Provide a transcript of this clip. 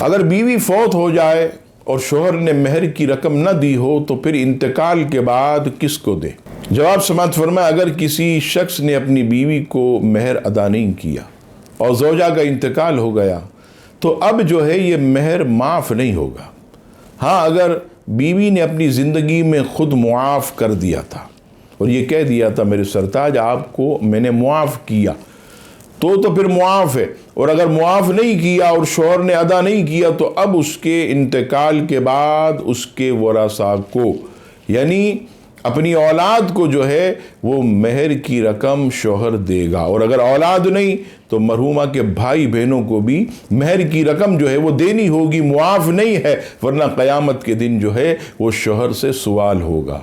اگر بیوی فوت ہو جائے اور شوہر نے مہر کی رقم نہ دی ہو تو پھر انتقال کے بعد کس کو دے؟ جواب سماعت فرمائے، اگر کسی شخص نے اپنی بیوی کو مہر ادا نہیں کیا اور زوجہ کا انتقال ہو گیا تو اب جو ہے یہ مہر معاف نہیں ہوگا۔ ہاں، اگر بیوی نے اپنی زندگی میں خود معاف کر دیا تھا اور یہ کہہ دیا تھا میرے سرتاج آپ کو میں نے معاف کیا، تو پھر معاف ہے، اور اگر معاف نہیں کیا اور شوہر نے ادا نہیں کیا تو اب اس کے انتقال کے بعد اس کے ورثاء کو یعنی اپنی اولاد کو جو ہے وہ مہر کی رقم شوہر دے گا، اور اگر اولاد نہیں تو مرحومہ کے بھائی بہنوں کو بھی مہر کی رقم جو ہے وہ دینی ہوگی، معاف نہیں ہے، ورنہ قیامت کے دن جو ہے وہ شوہر سے سوال ہوگا۔